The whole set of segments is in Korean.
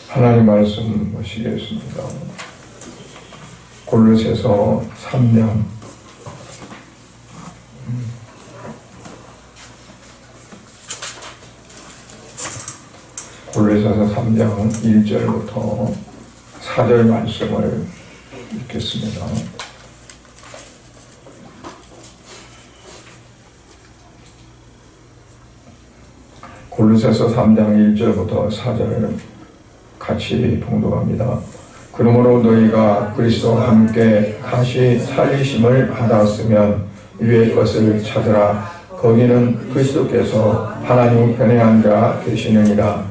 하나님 말씀 보시겠습니다. 골로새서 3장 골로새서 3장 1절부터 4절 말씀을 읽겠습니다. 골로새서 3장 1절부터 4절 같이 봉독합니다. 그러므로 너희가 그리스도와 함께 다시 살리심을 받았으면 위의 것을 찾으라. 거기는 그리스도께서 하나님 우편에 앉아 계시느니라.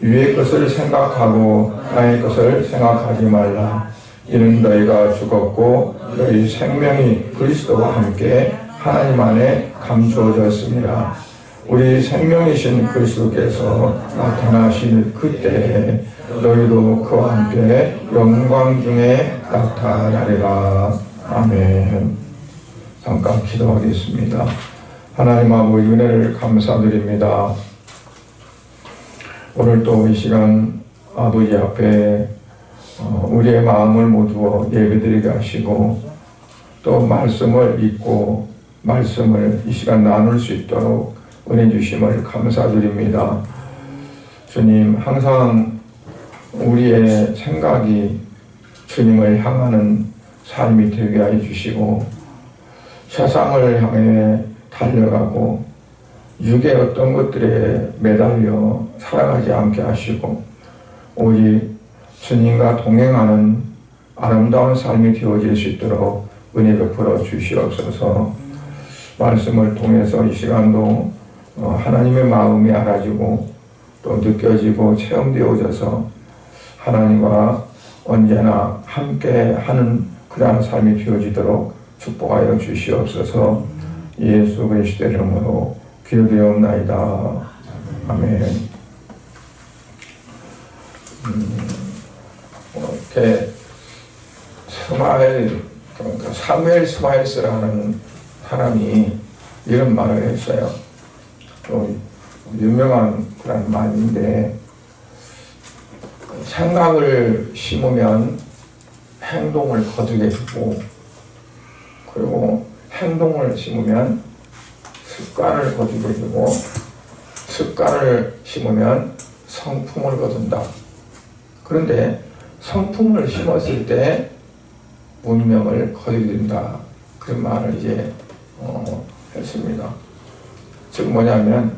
위의 것을 생각하고 땅의 것을 생각하지 말라. 이는 너희가 죽었고 너희 생명이 그리스도와 함께 하나님 안에 감추어졌습니다. 우리 생명이신 그리스도께서 나타나실 그때에 너희도 그와 함께 영광 중에 나타나리라. 아멘. 잠깐 기도하겠습니다. 하나님 아버지 은혜를 감사드립니다. 오늘 또 이 시간 아버지 앞에 우리의 마음을 모두어 예배드리게 하시고 또 말씀을 읽고 말씀을 이 시간 나눌 수 있도록 은혜 주심을 감사드립니다. 주님, 항상 우리의 생각이 주님을 향하는 삶이 되게 해 주시고 세상을 향해 달려가고 육의 어떤 것들에 매달려 살아가지 않게 하시고 오직 주님과 동행하는 아름다운 삶이 되어질 수 있도록 은혜 베풀어 주시옵소서. 말씀을 통해서 이 시간도 하나님의 마음이 알아지고 또 느껴지고 체험되어져서 하나님과 언제나 함께하는 그러한 삶이 되어지도록 축복하여 주시옵소서. 예수 그리스도의 이름으로 기도되옵나이다. 아멘. 이렇게 사무엘 스마일스라는 사람이 이런 말을 했어요. 또 유명한 그런 말인데, 생각을 심으면 행동을 거두게 되고, 그리고 행동을 심으면 습관을 거두게 되고, 습관을 심으면 성품을 거둔다. 그런데 성품을 심었을 때 문명을 거두게 된다. 그런 말을 이제 했습니다. 즉 뭐냐면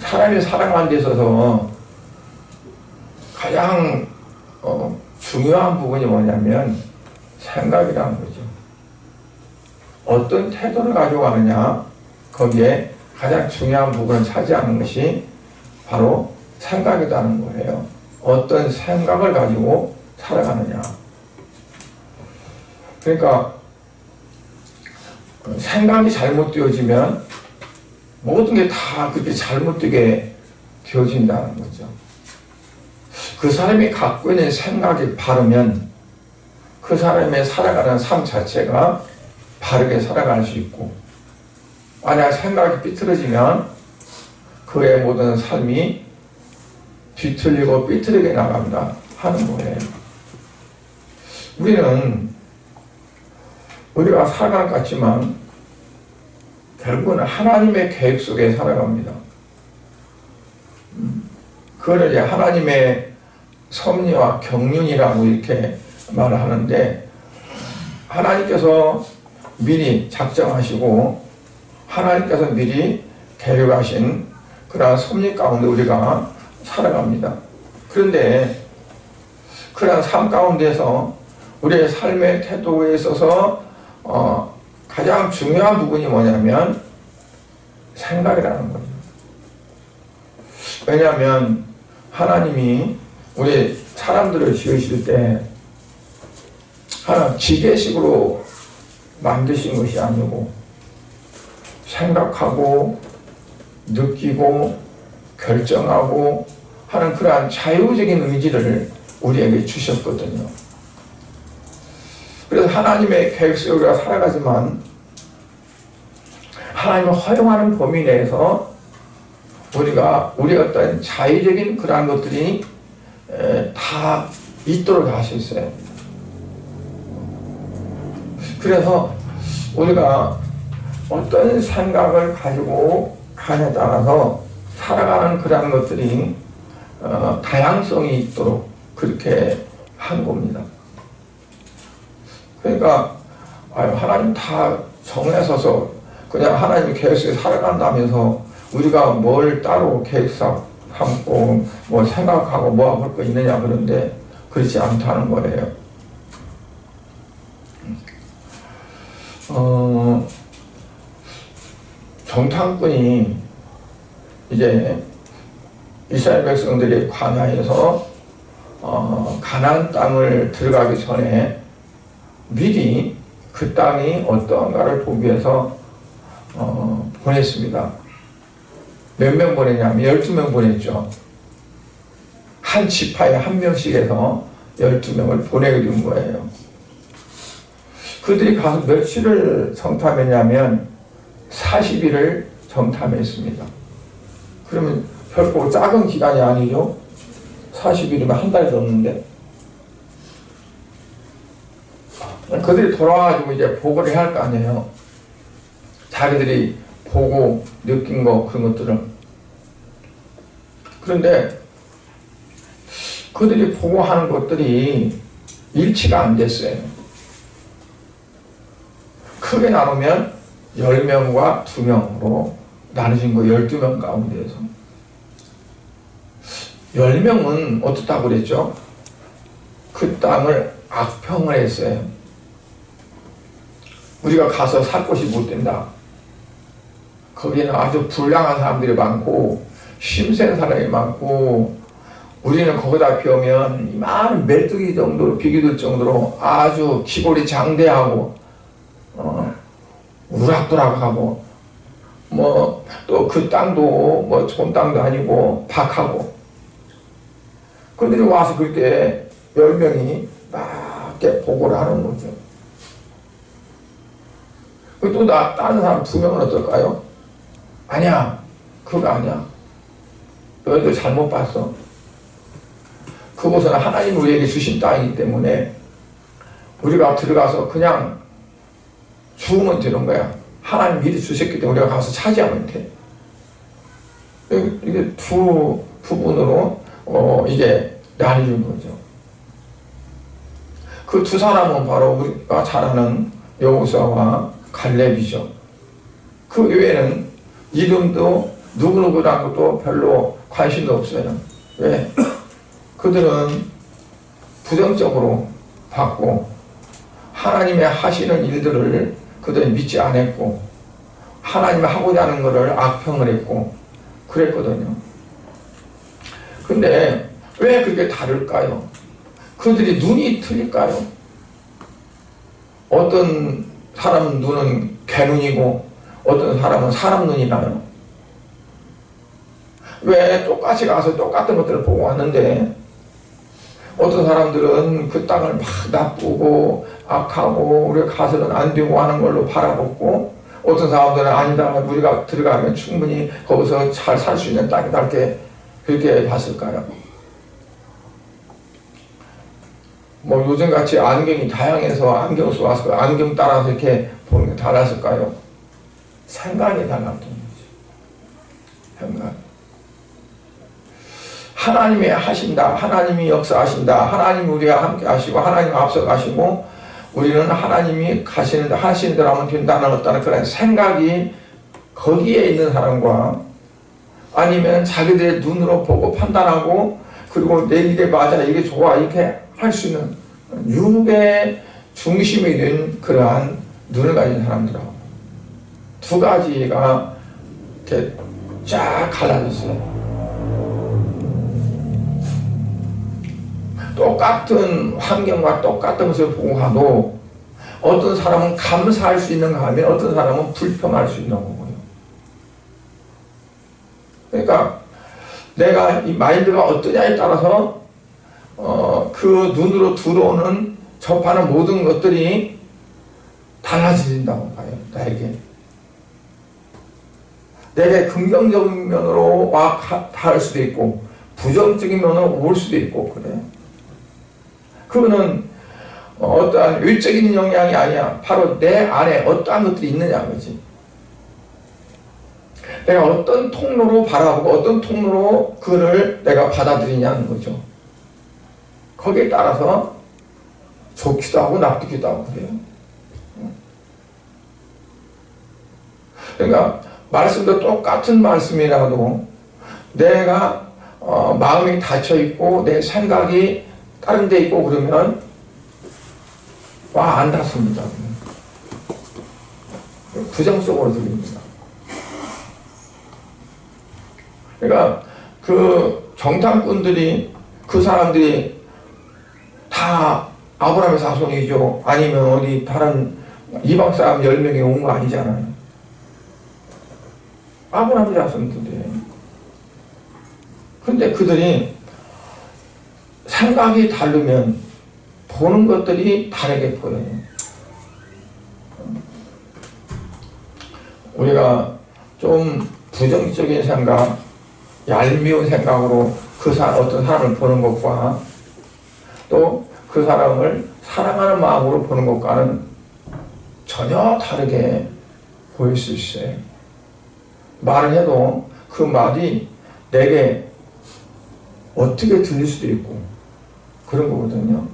사람이 살아가는 데 있어서 가장 중요한 부분이 뭐냐면 생각이라는 거죠. 어떤 태도를 가지고 가느냐, 거기에 가장 중요한 부분을 차지하는 것이 바로 생각이라는 거예요. 어떤 생각을 가지고 살아가느냐. 그러니까 생각이 잘못되어지면 모든 게 다 그렇게 잘못되게 되어진다는 거죠. 그 사람이 갖고 있는 생각이 바르면 그 사람의 살아가는 삶 자체가 바르게 살아갈 수 있고, 만약 생각이 삐뚤어지면 그의 모든 삶이 뒤틀리고 삐뚤게 나간다 하는 거예요. 우리가 살아가는 것 같지만 결국은 하나님의 계획 속에 살아갑니다. 그걸 이제 하나님의 섭리와 경륜이라고 이렇게 말을 하는데, 하나님께서 미리 작정하시고 하나님께서 미리 계획하신 그러한 섭리 가운데 우리가 살아갑니다. 그런데 그러한 삶 가운데서 우리의 삶의 태도에 있어서 가장 중요한 부분이 뭐냐면 생각이라는 거죠. 왜냐하면 하나님이 우리 사람들을 지으실 때 하나 기계식으로 만드신 것이 아니고 생각하고 느끼고 결정하고 하는 그러한 자유적인 의지를 우리에게 주셨거든요. 그래서 하나님의 계획 속에 우리가 살아가지만 하나님을 허용하는 범위 내에서 우리 어떤 자의적인 그러한 것들이 다 있도록 하셨어요. 그래서 우리가 어떤 생각을 가지고 가냐에 따라서 살아가는 그러한 것들이 다양성이 있도록 그렇게 한 겁니다. 그러니까 하나님 다 정해서서 그냥 하나님 계획에 살아간다면서 우리가 뭘 따로 계획하고 뭐 생각하고 뭐 할 거 있느냐, 그런데 그렇지 않다는 거예요. 정탐꾼이 이제 이스라엘 백성들이 광야에서 가나안 땅을 들어가기 전에 미리 그 땅이 어떠한가를 보기 위해서 보냈습니다. 몇 명 보냈냐면 12명 보냈죠. 한 지파에 한 명씩 해서 12명을 보내게 된 거예요. 그들이 가서 며칠을 정탐했냐면 40일을 정탐했습니다. 그러면 결코 작은 기간이 아니죠. 40일이면 한 달이 넘는데. 그들이 돌아와가지고 이제 보고를 해야 할 거 아니에요. 자기들이 보고 느낀 거, 그런 것들을. 그런데 그들이 보고하는 것들이 일치가 안 됐어요. 크게 나누면 10명과 2명으로 나눠진 거, 12명 가운데에서. 10명은 어떻다고 그랬죠? 그 땅을 악평을 했어요. 우리가 가서 살 곳이 못 된다. 거기는 아주 불량한 사람들이 많고 심센 사람이 많고 우리는 거기다 비우면 이만한 메뚜기 정도로 비교될 정도로 아주 기골이 장대하고 우락부락하고 뭐 또 그 땅도 뭐 좋은 땅도 아니고 박하고 그들이 와서 그렇게 10명이 막 이렇게 보고를 하는 거죠. 또 다른 사람 2명은 어떨까요? 아니야, 그거 아니야. 너희들 잘못 봤어. 그곳은 하나님 우리에게 주신 땅이기 때문에 우리가 들어가서 그냥 죽으면 되는 거야. 하나님 미리 주셨기 때문에 우리가 가서 차지하면 돼. 이게 두 부분으로 이게 나뉘는 거죠. 그 두 사람은 바로 우리가 잘 아는 여호수아와 갈렙이죠. 그 외에는 이름도 누구누구라는 것도 별로 관심도 없어요. 왜? 그들은 부정적으로 봤고 하나님의 하시는 일들을 그들은 믿지 않았고 하나님이 하고자 하는 것을 악평을 했고 그랬거든요. 근데 왜 그렇게 다를까요? 그들이 눈이 틀릴까요? 어떤 사람 눈은 개눈이고 어떤 사람은 사람 눈이 나요. 왜 똑같이 가서 똑같은 것들을 보고 왔는데 어떤 사람들은 그 땅을 막 나쁘고 악하고 우리가 가서는 안 되고 하는 걸로 바라봤고 어떤 사람들은 아니다, 우리가 들어가면 충분히 거기서 잘 살 수 있는 땅이다, 이렇게 그렇게 봤을까요? 뭐 요즘같이 안경이 다양해서 안경 써와서 안경 따라서 이렇게 보는 게 달랐을까요? 생각이 달랐던 거죠. 생각. 하나님이 하신다, 하나님이 역사하신다, 하나님이 우리와 함께 하시고 하나님 앞서 가시고 우리는 하나님이 하시는 대로 하면 된다는 어떤 그런 생각이 거기에 있는 사람과 아니면 자기들의 눈으로 보고 판단하고 그리고 내 일에 맞아, 이게 좋아, 이렇게 할 수 있는 육의 중심이 된 그러한 눈을 가진 사람들하고 두 가지가 이렇게 쫙 갈라졌어요. 똑같은 환경과 똑같은 것을 보고 가도 어떤 사람은 감사할 수 있는가 하면 어떤 사람은 불평할 수 있는 거고요. 그러니까 내가 이 마인드가 어떠냐에 따라서 그 눈으로 들어오는 접하는 모든 것들이 달라진다고 봐요. 나에게. 내게 긍정적인 면으로 와 닿을 수도 있고 부정적인 면으로 올 수도 있고 그래요. 그거는 어떠한 외적인 영향이 아니야. 바로 내 안에 어떠한 것들이 있느냐 그지. 내가 어떤 통로로 바라보고 어떤 통로로 그를 내가 받아들이냐는 거죠. 거기에 따라서 좋기도 하고 나쁘기도 하고 그래요. 그러니까 말씀도 똑같은 말씀이라도 내가 마음이 닫혀있고 내 생각이 다른 데 있고 그러면 안 닿습니다. 부정적으로 들립니다. 그러니까 그 정탐꾼들이 그 사람들이 다 아브라함의 자손이죠. 아니면 어디 다른 이방 사람 10명이 온 거 아니잖아요. 아브라함의 자손들이에요. 근데 그들이 생각이 다르면 보는 것들이 다르게 보여요. 우리가 좀 부정적인 생각, 얄미운 생각으로 어떤 사람을 보는 것과 또 그 사람을 사랑하는 마음으로 보는 것과는 전혀 다르게 보일 수 있어요. 말을 해도 그 말이 내게 어떻게 들릴 수도 있고 그런 거거든요.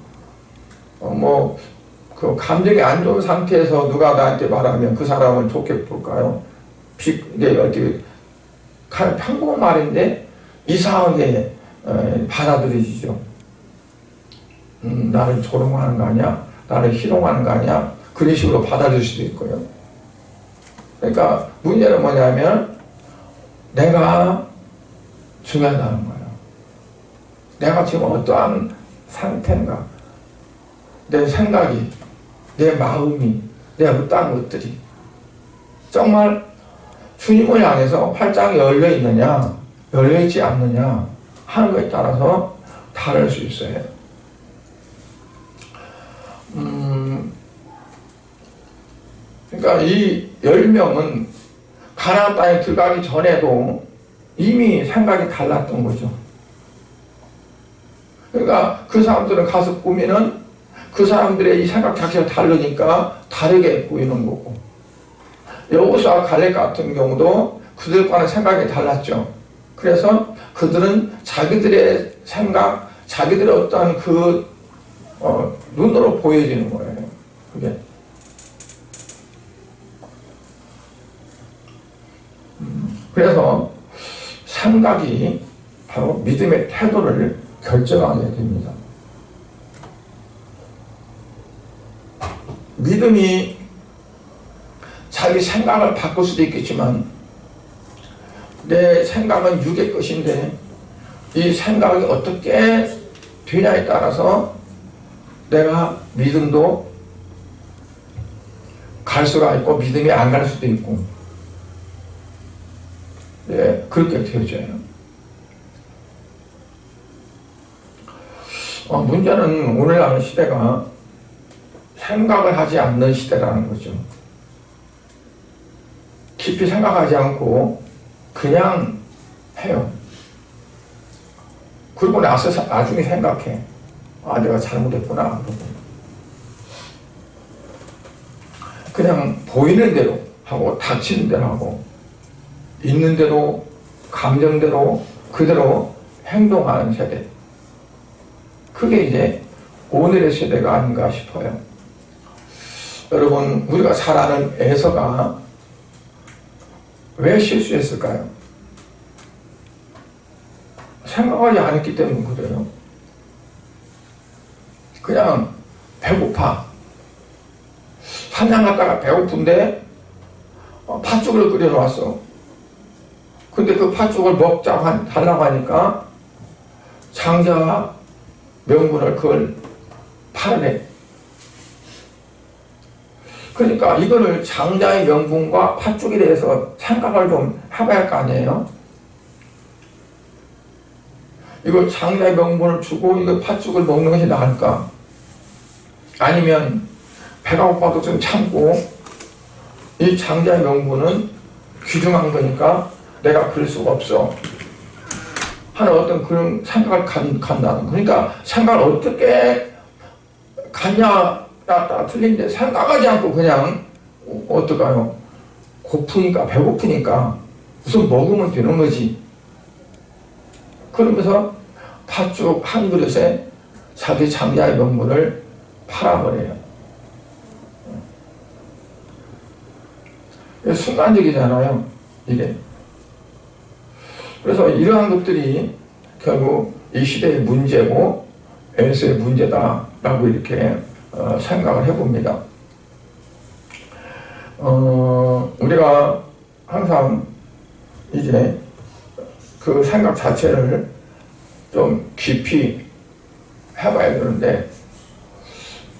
그 감정이 안 좋은 상태에서 누가 나한테 말하면 그 사람을 좋게 볼까요? 이게 어떻게 평범한 말인데 이상하게 받아들여지죠. 나를 조롱하는 거 아니야? 나를 희롱하는 거 아니야? 그런 식으로 받아들일 수도 있고요. 그러니까 문제는 뭐냐면 내가 중요하다는 거예요. 내가 지금 어떠한 상태인가? 내 생각이, 내 마음이, 내 어떠한 것들이 정말 주님을 향해서 활짝 열려 있느냐, 열려 있지 않느냐 하는 것에 따라서 다를 수 있어요. 그러니까 이 10명은 가나안 땅에 들어가기 전에도 이미 생각이 달랐던 거죠. 그러니까 그 사람들은 가서 보면은 그 사람들의 이 생각 자체가 다르니까 다르게 보이는 거고, 여호수아 갈렙 같은 경우도 그들과는 생각이 달랐죠. 그래서 그들은 자기들의 생각, 자기들의 어떤 눈으로 보여지는 거예요. 그게. 그래서 생각이 바로 믿음의 태도를 결정하게 됩니다. 믿음이 자기 생각을 바꿀 수도 있겠지만 내 생각은 육의 것인데 이 생각이 어떻게 되냐에 따라서 내가 믿음도 갈 수가 있고 믿음이 안 갈 수도 있고, 네, 그렇게 되어져요. 문제는 오늘날 시대가 생각을 하지 않는 시대라는 거죠. 깊이 생각하지 않고 그냥 해요. 그리고 나중에 생각해. 내가 잘못했구나. 그냥 보이는 대로 하고 닥치는 대로 하고 있는 대로 감정대로 그대로 행동하는 세대. 그게 이제 오늘의 세대가 아닌가 싶어요. 여러분, 우리가 잘 아는 에서가 왜 실수했을까요? 생각하지 않았기 때문에 그래요. 그냥 배고파. 산장 갔다가 배고픈데 팥죽을 끓여놓았어. 근데 그 팥죽을 달라고 하니까 장자와 명분을 그걸 팔아내. 그러니까 이거를 장자의 명분과 팥죽에 대해서 생각을 좀 해봐야 할 거 아니에요? 이거 장자의 명분을 주고 이거 팥죽을 먹는 것이 나을까? 아니면 배가 고파도 좀 참고 이 장자의 명분은 귀중한 거니까 내가 그럴 수가 없어 하는 어떤 그런 생각을 간다는. 그러니까 생각을 어떻게 갖냐 다 틀린데 생각하지 않고 그냥 어떡해요? 고프니까 배고프니까 우선 먹으면 되는 거지. 그러면서 팥죽 한 그릇에 자기 장자의 명분을 팔아버려요. 순간적이잖아요, 이게. 그래서 이러한 것들이 결국 이 시대의 문제고 에서의 문제다라고 이렇게 생각을 해봅니다. 우리가 항상 이제 그 생각 자체를 좀 깊이 해봐야 되는데,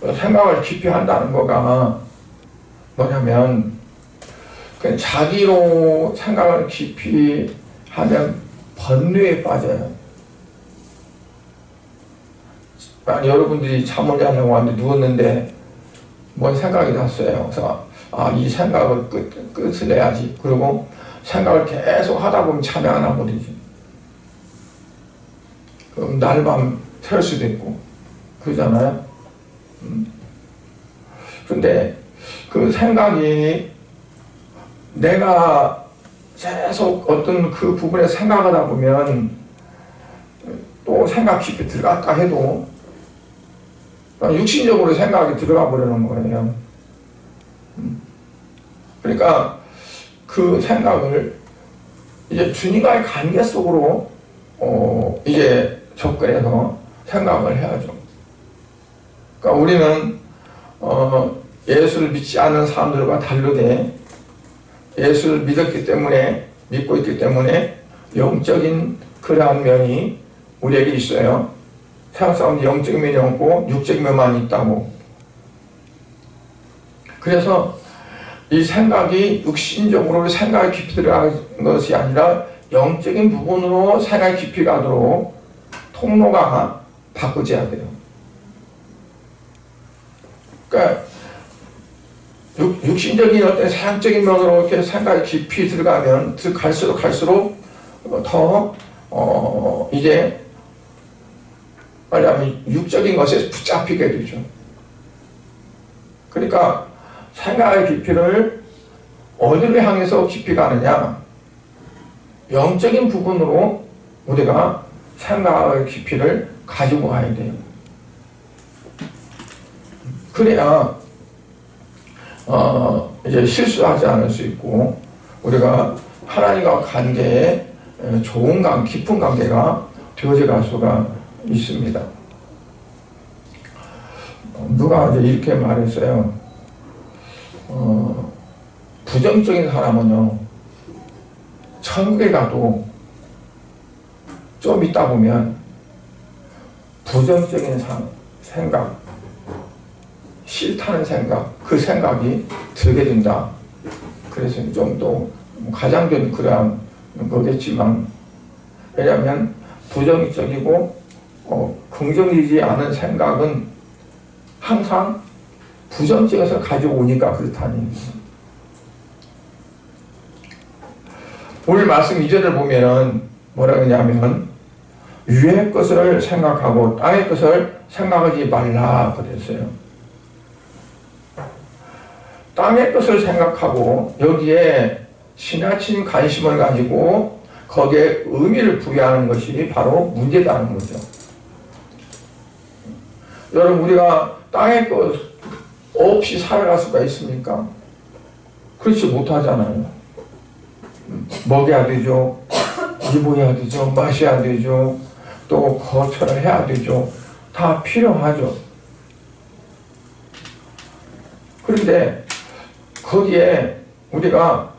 생각을 깊이 한다는 거가 뭐냐면, 그냥 자기로 생각을 깊이 하면 번뇌에 빠져요. 여러분들이 잠을 자려고 왔는데 누웠는데 뭔 생각이 났어요. 그래서 이 생각을 끝을 내야지. 그리고 생각을 계속 하다 보면 잠이 안 와버리지. 그럼 날밤 샐 수도 있고 그러잖아요. 근데 그 생각이 내가 계속 어떤 그 부분에 생각하다 보면 또 생각 깊이 들어갈까 해도 육신적으로 생각이 들어가 버리는 거예요. 그러니까 그 생각을 이제 주님과의 관계 속으로 이제 접근해서 생각을 해야죠. 그러니까 우리는 예수를 믿지 않는 사람들과 다르게 예수를 믿고 있기 때문에 영적인 그러한 면이 우리에게 있어요. 세상 사람들이 영적인 면이 없고 육적인 면만 있다고. 그래서 이 생각이 육신적으로 생각이 깊이 들어가는 것이 아니라 영적인 부분으로 생각이 깊이 가도록 통로가 바꾸어야 돼요. 그러니까 육신적인 어떤 사양적인 면으로 이렇게 생각이 깊이 들어가면 갈수록 더 이제 말하자면 육적인 것에 붙잡히게 되죠. 그러니까 생각의 깊이를 어디를 향해서 깊이 가느냐? 영적인 부분으로 우리가 생각의 깊이를 가지고 가야 돼요. 그래야 이제 실수하지 않을 수 있고 우리가 하나님과 관계에 좋은 깊은 관계가 되어져 갈 수가 있습니다. 누가 이제 이렇게 말했어요. 부정적인 사람은요, 천국에 가도 좀 있다 보면 부정적인 생각, 싫다는 생각, 그 생각이 들게 된다. 그래서 좀 더 가장된 그런 거겠지만, 왜냐하면 부정적이고 긍정이지 않은 생각은 항상 부정적에서 가지고 오니까 그렇다는 얘기죠. 오늘 말씀 이전을 보면은 뭐라 그러냐면 위의 것을 생각하고 땅의 것을 생각하지 말라 그랬어요. 땅의 것을 생각하고 여기에 지나친 관심을 가지고 거기에 의미를 부여하는 것이 바로 문제다는 거죠. 여러분, 우리가 땅의 것 없이 살아갈 수가 있습니까? 그렇지 못하잖아요. 먹여야 되죠. 입어야 되죠. 마셔야 되죠. 또 거처를 해야 되죠. 다 필요하죠. 그런데 거기에 우리가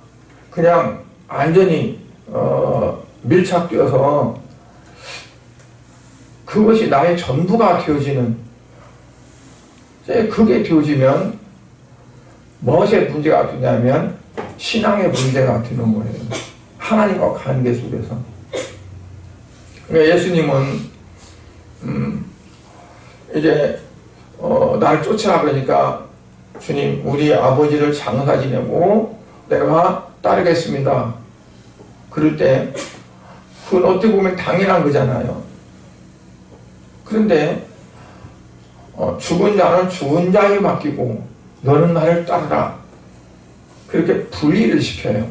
그냥 완전히 밀착되어서 그것이 나의 전부가 되어지는, 그게 되어지면 무엇의 문제가 되냐면 신앙의 문제가 되는 거예요. 하나님과 관계 속에서. 그러니까 예수님은 이제 날 쫓으라 그러니까 주님, 우리 아버지를 장사 지내고 내가 따르겠습니다. 그럴 때 그건 어떻게 보면 당연한 거잖아요. 그런데 죽은 자는 죽은 자에게 맡기고 너는 나를 따르라. 그렇게 분리를 시켜요.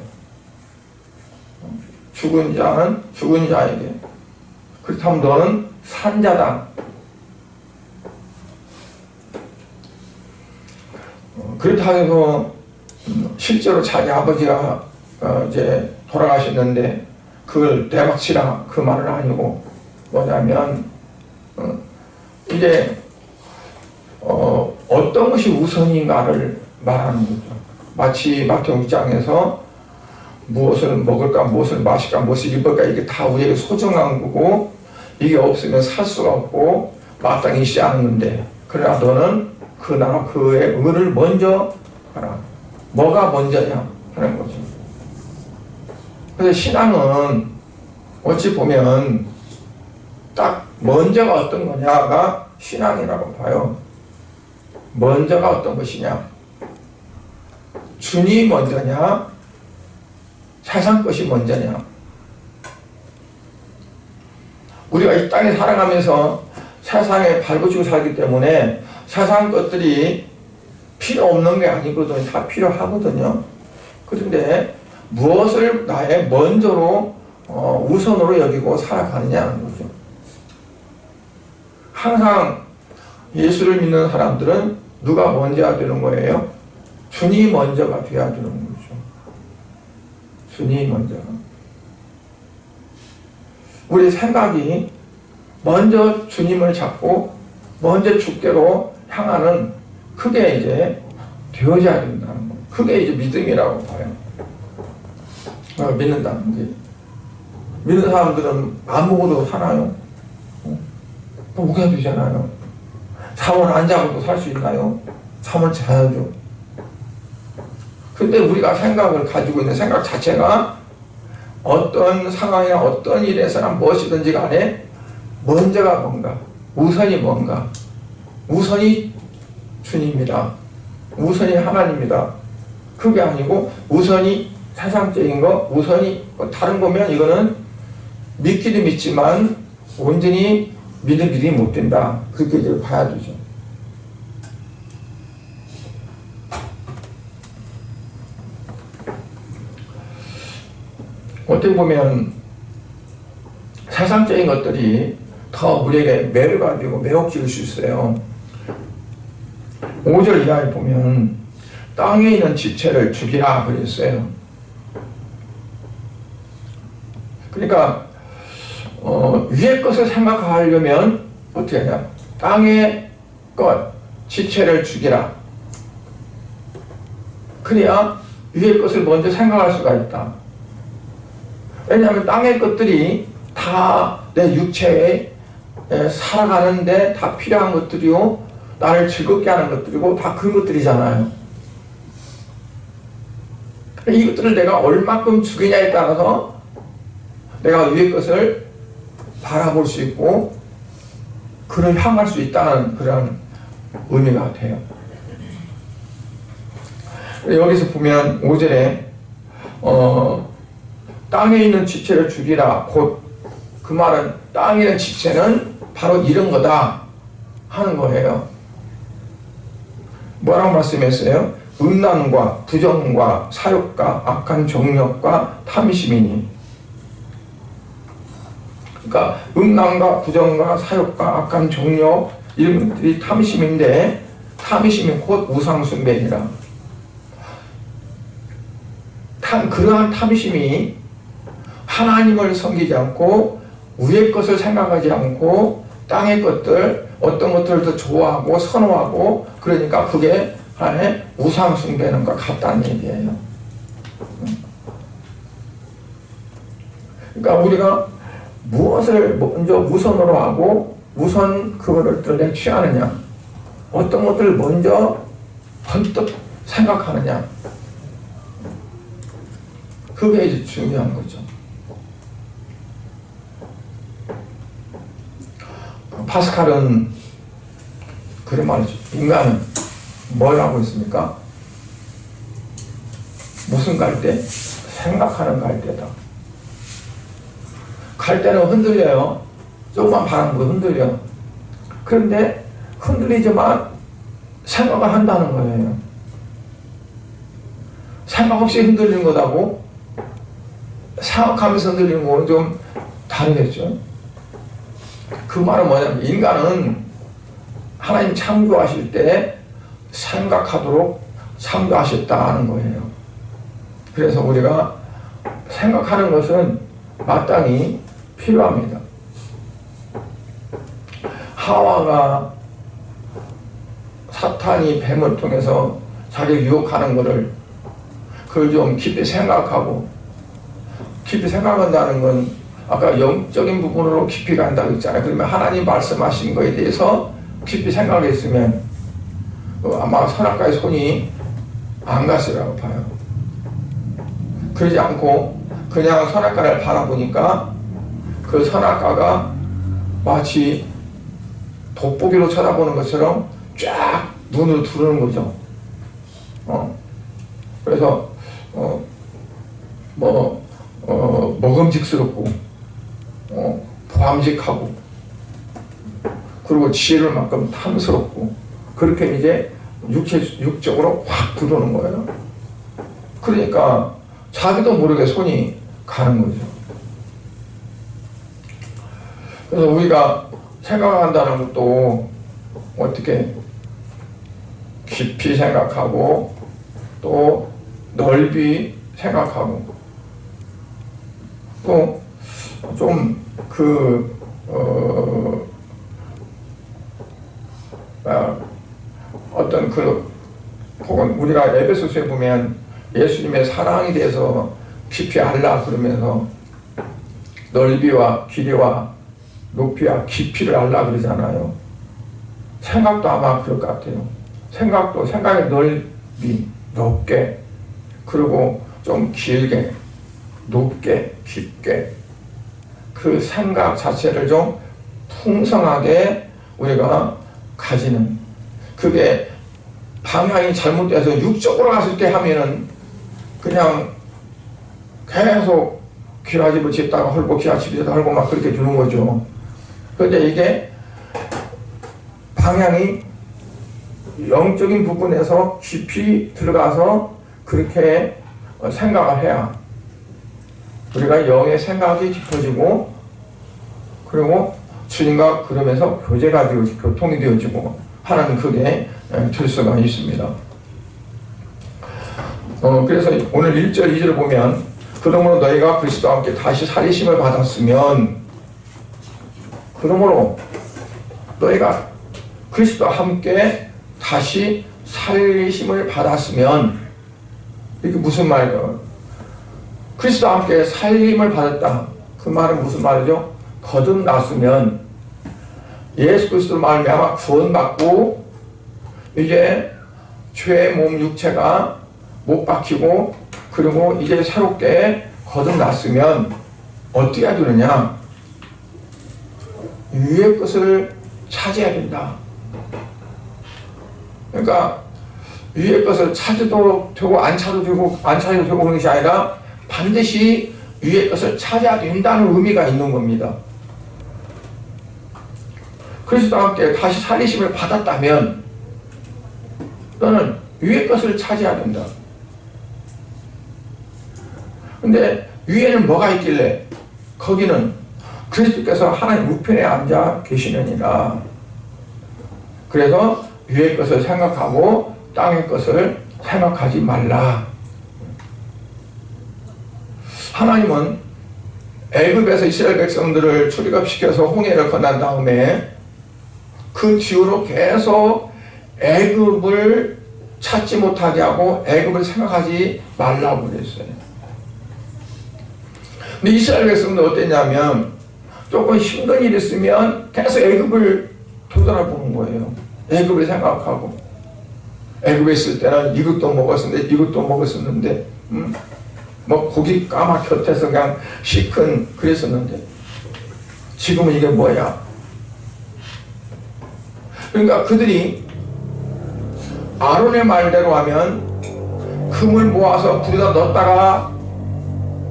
죽은 자는 죽은 자에게. 그렇다면 너는 산 자다. 그렇다고 해서 실제로 자기 아버지가 이제 돌아가셨는데 그걸 대박치라 그 말은 아니고 뭐냐면 이제 어떤 것이 우선인가를 말하는 거죠. 마치 마태복음 6장에서 무엇을 먹을까, 무엇을 마실까, 무엇을 입을까 이게 다 우리에게 소중한 거고 이게 없으면 살 수가 없고 마땅히 있지 않은 건데 그러나 너는 그 나라 그의 의를 먼저 하라. 뭐가 먼저냐 하는 거죠. 그래서 신앙은 어찌 보면 딱 먼저가 어떤 거냐가 신앙이라고 봐요. 먼저가 어떤 것이냐? 주님이 먼저냐? 세상 것이 먼저냐? 우리가 이 땅에 살아가면서 세상에 발붙이고 살기 때문에 세상 것들이 필요 없는 게 아니거든요. 다 필요하거든요. 그런데 무엇을 나의 먼저로 우선으로 여기고 살아가느냐는 거죠. 항상 예수를 믿는 사람들은 누가 먼저가 되는 거예요? 주님이 먼저가 되어야 되는 거죠. 주님이 먼저. 우리 생각이 먼저 주님을 잡고 먼저 주께로 향하는 그게 이제 되어져야 된다는 거. 그게 이제 믿음이라고 봐요. 믿는다는 게. 믿는 사람들은 안 먹어도 사나요? 또 먹어야 되잖아요. 잠을 안 자고도 살 수 있나요? 잠을 자야죠. 근데 우리가 생각을 가지고 있는 생각 자체가 어떤 상황이나 어떤 일에서나 무엇이든지 간에 먼저가 뭔가, 우선이 뭔가, 우선이 주님이다. 우선이 하나님이다. 그게 아니고 우선이 세상적인 거, 우선이 다른 거면 이거는 믿기도 믿지만 온전히 믿음이 못 된다. 그렇게 이제 봐야 되죠. 어떻게 보면 세상적인 것들이 더 우리에게 매료가 되고 매혹적일 수 있어요. 5절 이하에 보면 땅에 있는 지체를 죽이라 그랬어요. 그러니까 위의 것을 생각하려면 어떻게 하냐? 땅의 것, 지체를 죽이라. 그래야 위의 것을 먼저 생각할 수가 있다. 왜냐하면 땅의 것들이 다 내 육체에 살아가는데 다 필요한 것들이요. 나를 즐겁게 하는 것들이고 다 그런 것들이잖아요. 이것들을 내가 얼마큼 죽이냐에 따라서 내가 위의 것을 바라볼 수 있고 그를 향할 수 있다는 그런 의미가 돼요. 여기서 보면 5절에 땅에 있는 지체를 죽이라. 곧 그 말은 땅에 있는 지체는 바로 이런 거다 하는 거예요. 뭐라고 말씀했어요? 음란과 부정과 사욕과 악한 정력과 탐심이니. 그러니까 음란과 부정과 사욕과 악한 정력 이런 것들이 탐심인데 탐심이 곧 우상숭배니라. 그러한 탐심이 하나님을 섬기지 않고 위의 것을 생각하지 않고 땅의 것들 어떤 것들을 더 좋아하고 선호하고 그러니까 그게 하나의 우상숭배는 것 같다는 얘기예요. 그러니까 우리가 무엇을 먼저 우선으로 하고 우선 그거를 취하느냐 어떤 것들을 먼저 번뜩 생각하느냐 그게 이제 중요한 거죠. 파스칼은 그런 말이죠. 인간은 뭘 하고 있습니까? 무슨 갈대? 생각하는 갈대다. 갈 때는 흔들려요. 조금만 바람 불고 흔들려. 그런데 흔들리지만 생각을 한다는 거예요. 생각 없이 흔들리는 것하고 생각하면서 흔들리는 거는 좀 다르겠죠. 그 말은 뭐냐면 인간은 하나님 창조하실 때 생각하도록 창조하셨다는 거예요. 그래서 우리가 생각하는 것은 마땅히 필요합니다. 하와가 사탄이 뱀을 통해서 자기를 유혹하는 것을 그걸 좀 깊이 생각하고, 깊이 생각한다는 건 아까 영적인 부분으로 깊이 간다고 했잖아요. 그러면 하나님 말씀하신 거에 대해서 깊이 생각했으면 아마 선악과의 손이 안 갔으라고 봐요. 그러지 않고 그냥 선악과를 바라보니까 그 선악과가 마치 돋보기로 쳐다보는 것처럼 쫙 눈을 두르는 거죠. 그래서 먹음직스럽고 보암직하고 그리고 지혜를 만큼 탐스럽고 그렇게 이제 육적으로 확 들어오는 거예요. 그러니까 자기도 모르게 손이 가는 거죠. 그래서 우리가 생각한다는 것도 어떻게 깊이 생각하고 또 넓이 생각하고 또 좀 어떤 혹은 우리가 에베소서에 보면 예수님의 사랑에 대해서 깊이 알라 그러면서 넓이와 길이와 높이와 깊이를 알라 그러잖아요. 생각도 아마 그럴 것 같아요. 생각도 생각의 넓이, 높게, 그리고 좀 길게, 높게, 깊게 그 생각 자체를 좀 풍성하게 우리가 가지는, 그게 방향이 잘못돼서 육적으로 갔을 때 하면은 그냥 계속 기와집을 짓다가 헐고 기와집에다 헐고 막 그렇게 주는 거죠. 그런데 이게 방향이 영적인 부분에서 깊이 들어가서 그렇게 생각을 해야 우리가 영의 생각이 깊어지고 그리고 주님과 그러면서 교제가 되어지고 교통이 되어지고 하는 그게 될 수가 있습니다. 그래서 오늘 1절 2절을 보면 그러므로 너희가 그리스도와 함께 다시 살리심을 받았으면, 그러므로 너희가 그리스도와 함께 다시 살리심을 받았으면, 이게 무슨 말이에요? 그리스도와 함께 살림을 받았다. 그 말은 무슨 말이죠? 거듭났으면 예수 그리스도 말미암아 구원받고 이제 죄의 몸 육체가 못 박히고 그리고 이제 새롭게 거듭났으면 어떻게 해야 되느냐? 위의 것을 차지해야 된다. 그러니까 위의 것을 찾아도 되고 안 찾아도 되고 안 찾아도 되고 그런 것이 아니라 반드시 위의 것을 찾아야 된다는 의미가 있는 겁니다. 그리스도와 함께 다시 살리심을 받았다면 너는 위의 것을 차지해야 된다. 근데 위에는 뭐가 있길래? 거기는 그리스도께서 하나님 우편에 앉아 계시느니라. 그래서 위의 것을 생각하고 땅의 것을 생각하지 말라. 하나님은 애굽에서 이스라엘 백성들을 출애굽시켜서 홍해를 건넌 다음에 그 뒤로 계속 애굽을 찾지 못하게 하고 애굽을 생각하지 말라고 그랬어요. 근데 이스라엘 백성들은 어땠냐면 조금 힘든 일이 있으면 계속 애굽을 돌아보는 거예요. 애굽을 생각하고, 애굽에 있을 때는 이것도 먹었었는데 뭐 고기 까맣게 곁에서 그냥 시큰 그랬었는데 지금은 이게 뭐야? 그러니까 그들이 아론의 말대로 하면 금을 모아서 불에다 넣었다가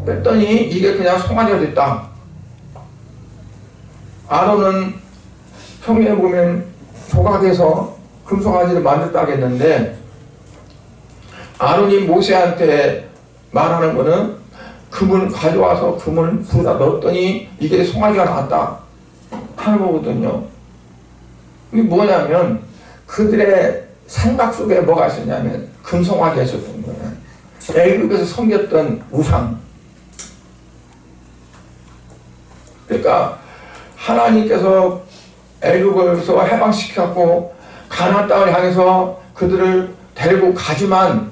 뺐더니 이게 그냥 송아지가 됐다. 아론은 성경에 보면 조각에서 금송아지를 만들었다고 했는데, 아론이 모세한테 말하는 거는 금을 가져와서 금을 불에다 넣었더니 이게 송아지가 나왔다 하는 거거든요. 이게 뭐냐면 그들의 생각 속에 뭐가 있었냐면 금송아지가 있었던 거예요. 애굽에서 섬겼던 우상. 그러니까 하나님께서 애굽에서 해방시켜갖고 가나안 땅을 향해서 그들을 데리고 가지만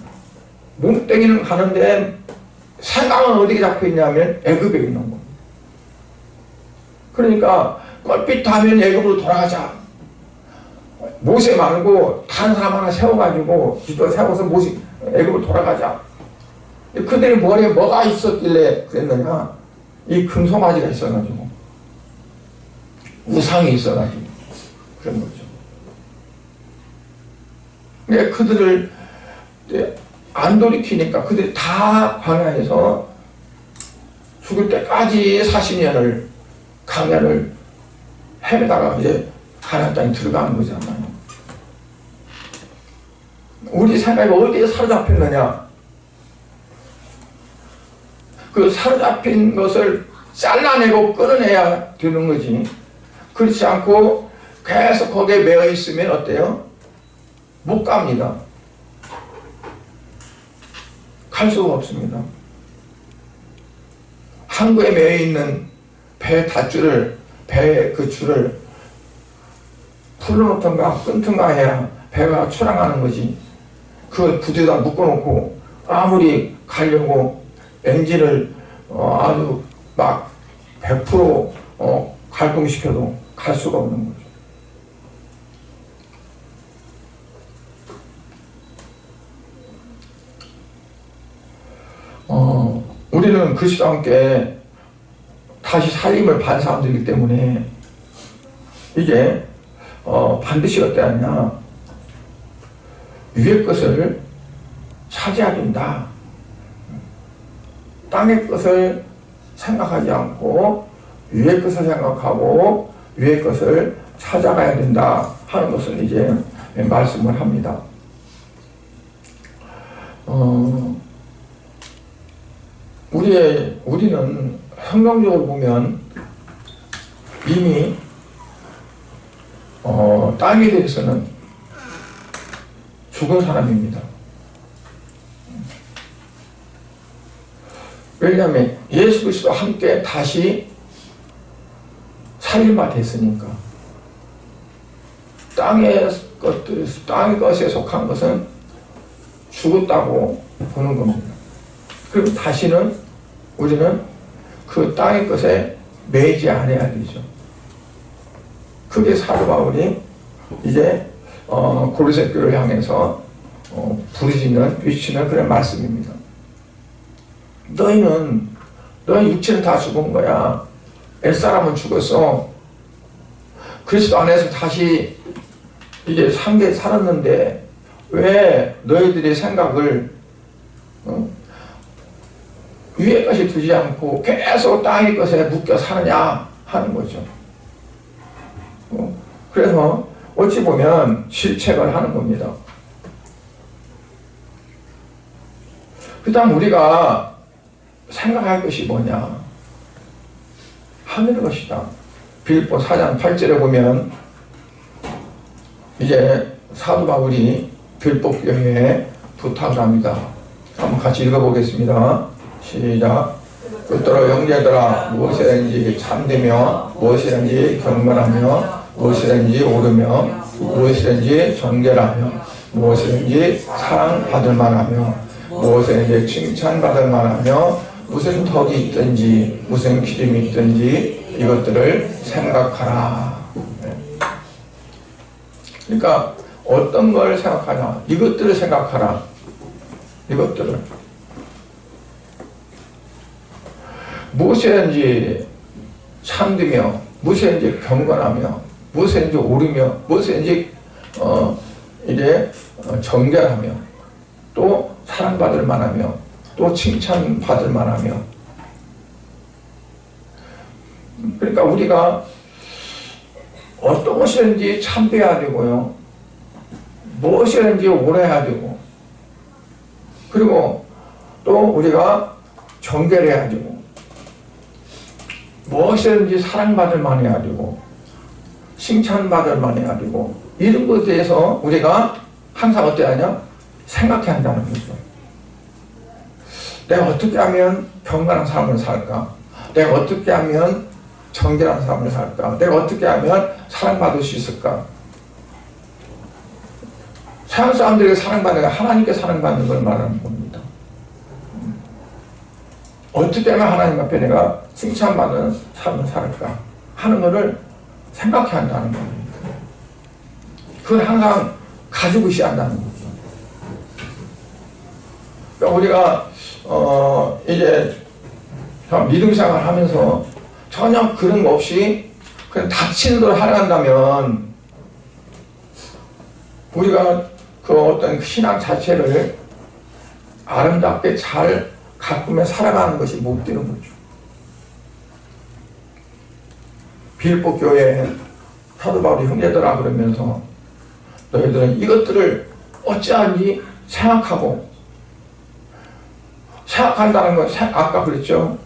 몸뚱이는 가는데 생각은 어디에 잡혀있냐면 애굽에 있는 겁니다. 그러니까 껄핏하면 애굽으로 돌아가자. 모세 말고 다른 사람 하나 세워가지고 기도 세워서 모세 애굽으로 돌아가자. 그들의 머리에 뭐가 있었길래 그랬느냐? 이 금송아지가 있어가지고 우상이 있어가지고 그런 거죠. 근데 그들을 안 돌이키니까 그들이 다 광야에서 죽을 때까지 40년을 광야를 헤매다가 이제 가나안 땅에 들어가는 거잖아요. 우리 생각이 어디에 사로잡혔느냐? 그 사로잡힌 것을 잘라내고 끊어내야 되는 거지. 그렇지 않고 계속 거기에 매여 있으면 어때요? 못 갑니다. 갈 수가 없습니다. 항구에 매여 있는 배 닷줄을, 배의 그 줄을 풀어놓던가 끊던가 해야 배가 출항하는 거지. 그걸 부두에다 묶어놓고 아무리 가려고 엔진을 아주 막 100% 갈동시켜도 갈 수가 없는 거죠. 우리는 그리스도와 함께 다시 살림을 받은 사람들이기 때문에 이게 반드시 어떠하냐, 위의 것을 차지해야 된다. 땅의 것을 생각하지 않고 위의 것을 생각하고 위의 것을 찾아가야 된다 하는 것을 이제 말씀을 합니다. 우리는 성경적으로 보면 이미 땅에 대해서는 죽은 사람입니다. 왜냐하면 예수 그리스도와 함께 다시 살림화 됐으니까. 땅의 것에 속한 것은 죽었다고 보는 겁니다. 그리고 다시는 우리는 그 땅의 것에 매이지 않아야 되죠. 그게 사도 바울이 이제 고린도 교회를 향해서 부르짖는, 외치는 그런 말씀입니다. 너희 육체는 다 죽은 거야. 옛사람은 죽었어. 그리스도 안에서 다시 이제 상계 살았는데 왜 너희들의 생각을 위의 것이 두지 않고 계속 땅의 것에 묶여 사느냐 하는 거죠. 그래서 어찌 보면 실책을 하는 겁니다. 그 다음 우리가 생각할 것이 뭐냐? 하늘의 것이다. 빌립보 4장 8절에 보면 이제 사도 바울이 빌립보 교회에 부탁을 합니다. 한번 같이 읽어보겠습니다. 시작. 그토록 형제들아, 무엇이든지 참되며 무엇이든지 경건하며 무엇이든지 오르며 무엇이든지 정결하며 무엇이든지 사랑받을 만하며 무엇이든지 칭찬받을 만하며 무슨 덕이 있든지 무슨 기름이 있든지 이것들을 생각하라. 그러니까 어떤 걸 생각하냐? 이것들을 생각하라. 이것들을. 무엇이든지 참되며 무엇이든지 경건하며 무엇이든지 오르며 무엇이든지 이제 정결하며 또 사랑받을 만하며 또 칭찬받을 만하며. 그러니까 우리가 어떤 것이든지 참돼야 되고요. 무엇이든지 오래 해야 되고, 그리고 또 우리가 정결 해야 되고, 무엇이든지 사랑받을 만 해야 되고, 칭찬받을 만 해야 되고, 이런 것에 대해서 우리가 항상 어떻게 하냐? 생각해야 한다는 거죠. 내가 어떻게 하면 경건한 삶을 살까? 내가 어떻게 하면 정결한 삶을 살까? 내가 어떻게 하면 사랑받을 수 있을까? 세상 사람들에게 사랑받는 게 하나님께 사랑받는 걸 말하는 겁니다. 어떻게 하면 하나님 앞에 내가 칭찬받는 삶을 살까? 하는 것을 생각해야 한다는 겁니다. 그걸 항상 가지고 있어야 한다는 거죠. 그러니까 우리가 이제 믿음 생활을 하면서 전혀 그런 거 없이 그냥 닥치는 대로 살아간다면 우리가 그 어떤 신앙 자체를 아름답게 잘 가꾸며 살아가는 것이 못 되는 거죠. 빌립보 교회에 사도 바울이 형제들아 그러면서 너희들은 이것들을 어찌하는지 생각한다는 건 아까 그랬죠.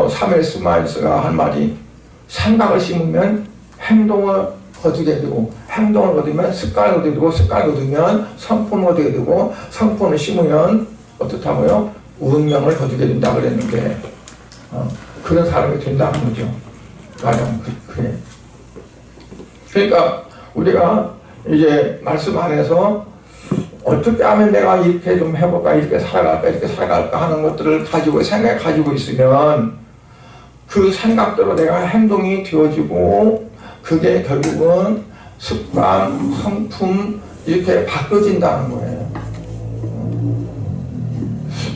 사무엘 스마일스가 한 말이 생각을 심으면 행동을 거두게 되고 행동을 거두면 습관을 거두게 되고 습관을 거두면 성품을 거두게 되고 성품을 심으면 어떻다고요? 운명을 거두게 된다 그랬는데 그런 사람이 된다는 거죠. 맞아, 그래. 그러니까 우리가 이제 말씀 안에서 어떻게 하면 내가 이렇게 좀 해볼까, 이렇게 살아갈까 하는 것들을 생각해 가지고 있으면 그 생각대로 내가 행동이 되어지고 그게 결국은 습관, 성품 이렇게 바뀌어진다는 거예요.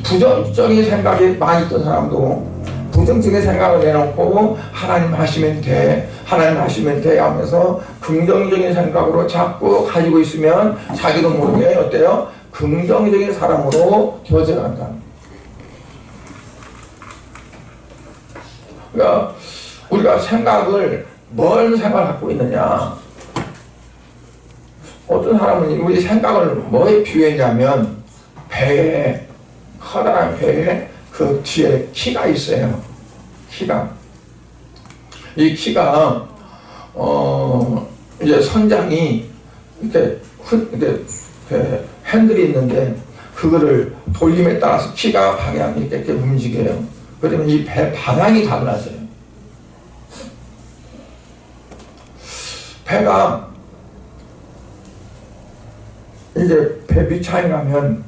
부정적인 생각이 많이 있던 사람도 부정적인 생각을 내놓고 하나님 하시면 돼 하면서 긍정적인 생각으로 자꾸 가지고 있으면 자기도 모르게 어때요? 긍정적인 사람으로 되어져 간다. 그러니까 우리가 뭘 생각을 갖고 있느냐? 어떤 사람은 우리 생각을 뭐에 비유했냐면 커다란 배에 그 뒤에 키가 있어요. 이 키가 이제 선장이 이렇게 핸들이 있는데 그거를 돌림에 따라서 키가 방향이 이렇게 움직여요. 그러면 이 배 방향이 달라져요. 배가 이제 배 밑창에 가면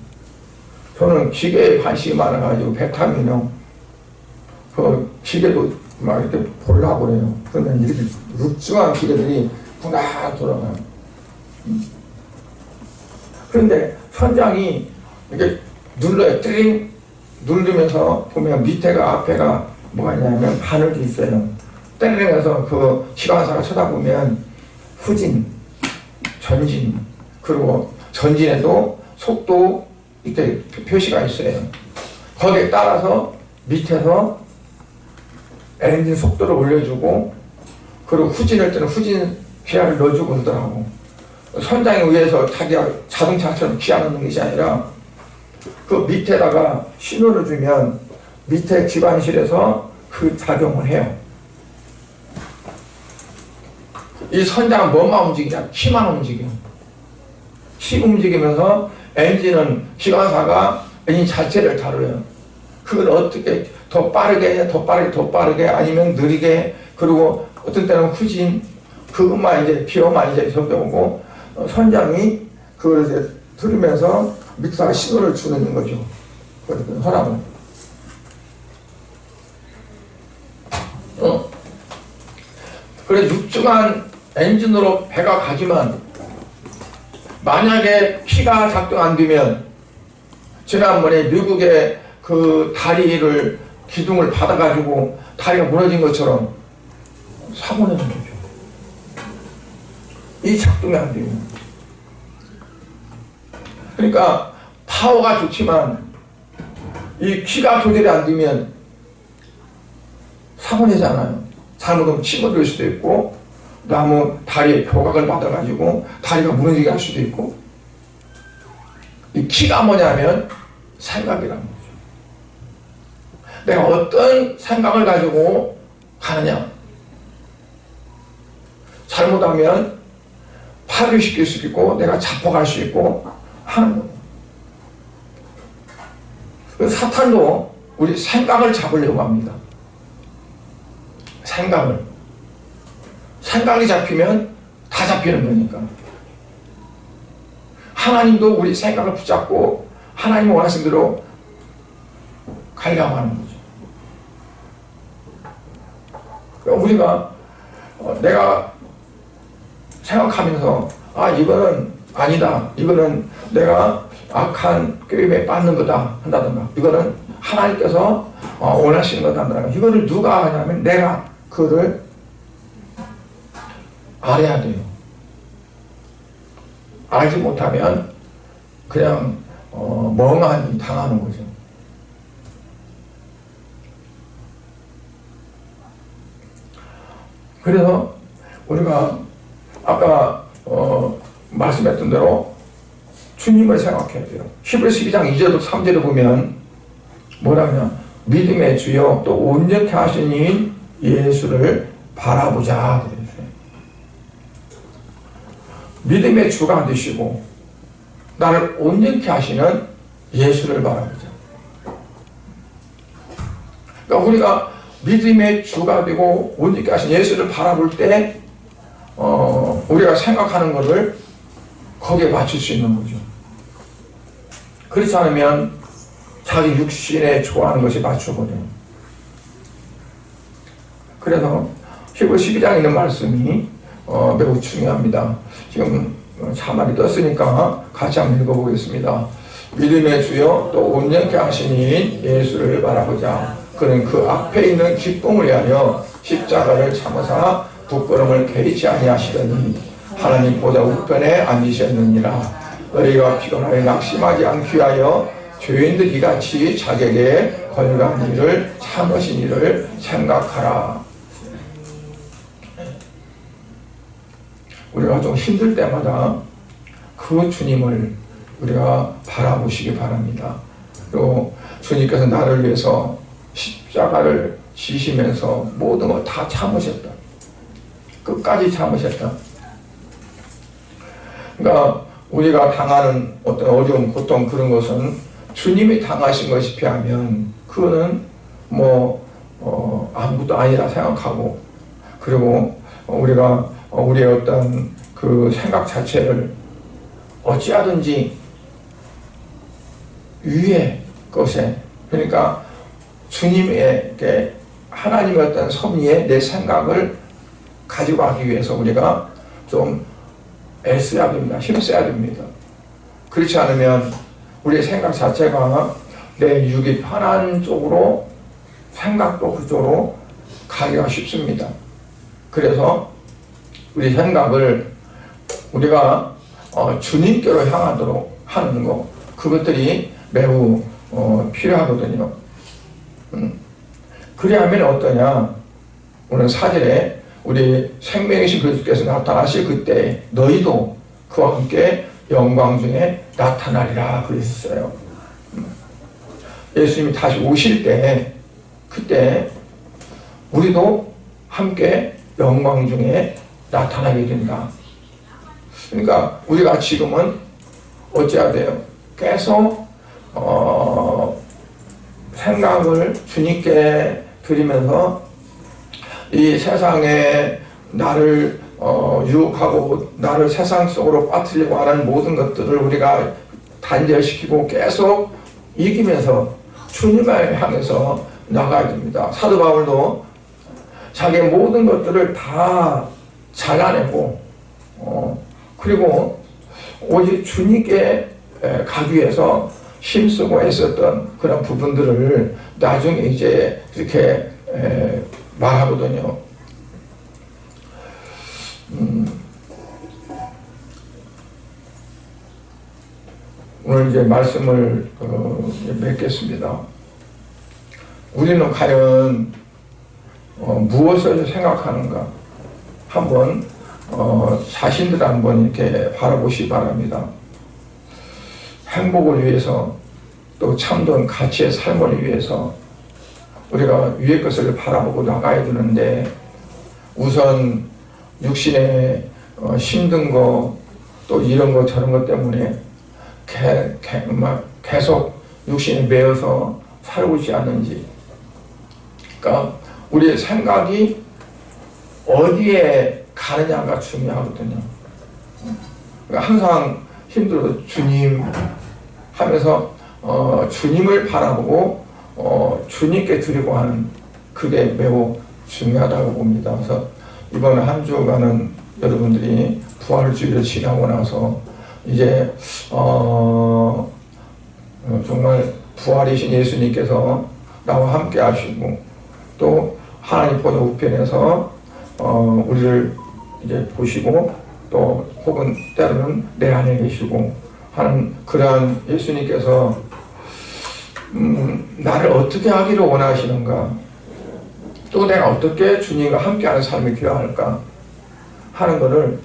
저는 기계에 관심이 많아가지고 배 타면요 그 기계도 막 이렇게 보려고 그래요. 그러면 이렇게 육중한 기계들이 분악 돌아가요. 그런데 선장이 이렇게 눌러요. 띠링 누르면서 보면 밑에가 앞에가 뭐가 있냐면 바늘이 있어요. 때리면서 그 기관사가 쳐다보면 후진, 전진, 그리고 전진에도 속도 이렇게 표시가 있어요. 거기에 따라서 밑에서 엔진 속도를 올려주고 그리고 후진할 때는 후진 기아를 넣어주고 그러더라고. 선장에 의해서 자기가 자동차처럼 기아 넣는 것이 아니라 그 밑에다가 신호를 주면 밑에 기관실에서 그 작용을 해요. 이 선장은 뭐만 움직이냐? 키만 움직여. 키 움직이면서 엔진은 기관사가 엔진 자체를 다뤄요. 그걸 어떻게 더 빠르게 아니면 느리게 그리고 어떤 때는 후진 그것만 이제 기어만 이제 적용하고 선장이 그걸 이제 들으면서 밑에다가 신호를 주는 거죠. 허락을. 그래 육중한 엔진으로 배가 가지만 만약에 키가 작동 안 되면 지난번에 미국의 그 다리를 기둥을 받아가지고 다리가 무너진 것처럼 사고 내는 거죠. 이 작동이 안 돼요. 그러니까 파워가 좋지만 이 키가 조절이 안 되면 사고 내잖아요. 잘못하면 치고 들 수도 있고 나무 다리에 표각을 받아가지고 다리가 무너지게 할 수도 있고, 이 키가 뭐냐면 생각이라는 거죠. 내가 어떤 생각을 가지고 가느냐. 잘못하면 파괴시킬 수 있고 내가 자폭할 수 있고 하는 거예요. 사탄도 우리 생각을 잡으려고 합니다. 생각이 잡히면 다 잡히는 거니까. 하나님도 우리 생각을 붙잡고 하나님 원하신 대로 가려고 하는 거죠. 우리가 내가 생각하면서 이거는 아니다, 이거는 내가 악한 꾀임에 빠는 거다 한다든가, 이거는 하나님께서 원하시는 거다 한다든가, 이거를 누가 하냐면 내가 그거를 알아야 돼요. 알지 못하면 그냥 멍하니 당하는 거죠. 그래서 우리가 아까 말씀했던 대로 주님을 생각해야 돼요. 히브리서 12장 2절부터 3절을 보면 뭐라냐, 믿음의 주여 또 온전케 하신 이인 예수를 바라보자 그랬어요. 믿음의 주가 되시고 나를 온전케 하시는 예수를 바라보자. 그러니까 우리가 믿음의 주가 되고 온전케 하신 예수를 바라볼 때 우리가 생각하는 것을 거기에 맞출 수 있는 거죠. 그렇지 않으면 자기 육신에 좋아하는 것이 맞추거든요. 그래서 히브리 12장에 있는 말씀이 매우 중요합니다. 지금 자막이 떴으니까 같이 한번 읽어보겠습니다. 믿음의 주여 또 온전케 하시니 예수를 바라보자. 그는 그 앞에 있는 기쁨을 위하여 십자가를 참으사 부끄러움을 개의치 아니하시더니 하나님 보좌 우편에 앉으셨느니라. 너희가 피곤하여 낙심하지 않기 위하여 죄인들이 같이 자격에 걸간 일을 참으신 일을 생각하라. 우리가 좀 힘들 때마다 그 주님을 우리가 바라보시기 바랍니다. 그리고 주님께서 나를 위해서 십자가를 지시면서 모든 걸 다 참으셨다. 끝까지 참으셨다. 그러니까 우리가 당하는 어떤 어려움, 고통 그런 것은 주님이 당하신 것이 비하면 그거는 아무것도 아니라 생각하고, 그리고 우리가 우리의 어떤 그 생각 자체를 어찌하든지 위의 것에, 그러니까 주님에게 하나님의 어떤 섭리에 내 생각을 가지고 가기 위해서 우리가 좀 애써야 됩니다. 힘써야 됩니다. 그렇지 않으면 우리의 생각 자체가 내 육이 편한 쪽으로, 생각도 그쪽으로 가기가 쉽습니다. 그래서 우리 생각을 우리가 주님께로 향하도록 하는 것, 그것들이 매우 필요하거든요. 그래야면 어떠냐, 오늘 4절에 우리 생명이신 그리스도께서 나타나실 그때 너희도 그와 함께 영광 중에 나타나리라 그랬어요. 예수님이 다시 오실 때 그때 우리도 함께 영광 중에 나타나게 된다. 그러니까 우리가 지금은 어찌해야 돼요? 계속 생각을 주님께 드리면서 이 세상에 나를 유혹하고 나를 세상 속으로 빠뜨리려고 하는 모든 것들을 우리가 단절시키고 계속 이기면서 주님을 향해서 나가야 됩니다. 사도 바울도 자기의 모든 것들을 다 잘라내고 그리고 오직 주님께 가기 위해서 힘쓰고 애썼던 그런 부분들을 나중에 이제 이렇게 말하거든요. 오늘 이제 말씀을 맺겠습니다. 우리는 과연 무엇을 생각하는가 한번 자신들 한번 이렇게 바라보시기 바랍니다. 행복을 위해서 또 참된 가치의 삶을 위해서 우리가 위의 것을 바라보고 나가야 되는데 우선 육신의 힘든 거 또 이런 거 저런 것 때문에 계속 육신에 매여서 살고 있지 않은지, 그러니까 우리의 생각이 어디에 가느냐가 중요하거든요. 그러니까 항상 힘들어도 주님 하면서 주님을 바라보고 주님께 드리고 하는 그게 매우 중요하다고 봅니다. 그래서 이번 한 주간은 여러분들이 부활주의를 지나고 나서 이제 정말 부활이신 예수님께서 나와 함께 하시고 또 하나님 보좌 우편에서 우리를 이제 보시고 또 혹은 때로는 내 안에 계시고 하는 그러한 예수님께서 나를 어떻게 하기를 원하시는가, 또 내가 어떻게 주님과 함께하는 삶이 필요할까 하는 것을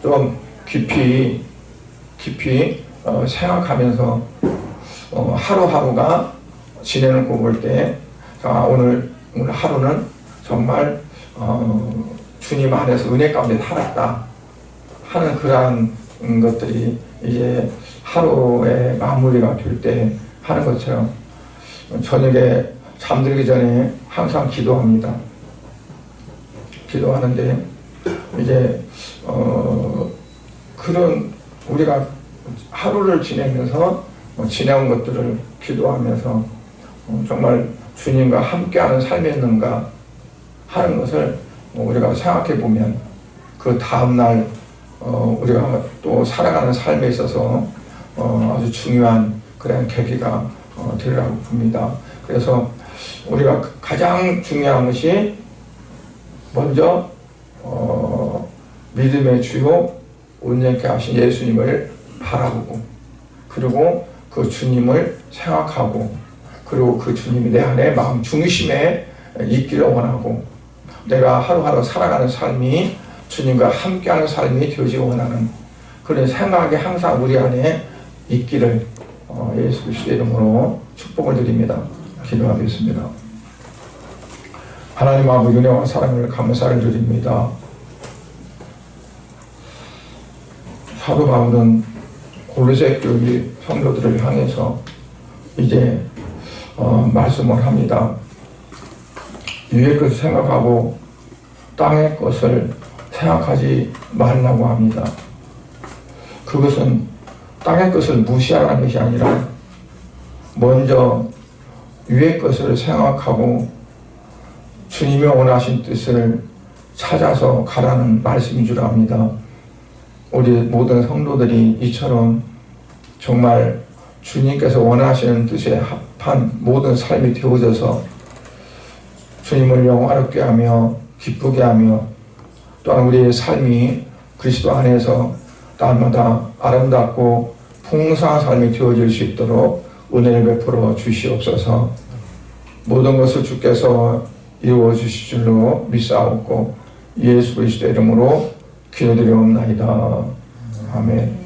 좀 깊이 생각하면서 하루하루가 지내는 거 볼 때 오늘 하루는 정말 주님 안에서 은혜 가운데 살았다 하는 그러한 것들이 이제 하루의 마무리가 될 때 하는 것처럼 저녁에 잠들기 전에 항상 기도합니다. 기도하는데 이제 그런 우리가 하루를 지내면서 지내온 것들을 기도하면서 정말 주님과 함께하는 삶이었는가 하는 것을 우리가 생각해 보면 그 다음날 우리가 또 살아가는 삶에 있어서 아주 중요한 그런 계기가 되리라고 봅니다. 그래서 우리가 가장 중요한 것이 먼저 믿음의 주요 온전케 하신 예수님을 바라보고 그리고 그 주님을 생각하고 그리고 그 주님이 내 안에 마음 중심에 있기를 원하고 내가 하루하루 살아가는 삶이 주님과 함께하는 삶이 되지 원하는 그런 생각이 항상 우리 안에 있기를 예수 그리스도의 이름으로 축복을 드립니다. 기도하겠습니다. 하나님 아버지 은혜와 사랑을 감사를 드립니다. 사도 바울은 골로새 교회 성도들을 향해서 이제 말씀을 합니다. 위의 것을 생각하고 땅의 것을 생각하지 말라고 합니다. 그것은 땅의 것을 무시하라는 것이 아니라 먼저 위의 것을 생각하고 주님의 원하신 뜻을 찾아서 가라는 말씀인 줄 압니다. 우리 모든 성도들이 이처럼 정말 주님께서 원하시는 뜻에 합한 모든 삶이 되어져서 주님을 영화롭게 하며 기쁘게 하며 또한 우리의 삶이 그리스도 안에서 날마다 아름답고 풍성한 삶이 되어질 수 있도록 은혜를 베풀어 주시옵소서. 모든 것을 주께서 이루어 주실 줄로 믿사옵고 예수 그리스도의 이름으로 기도드리옵나이다. 아멘.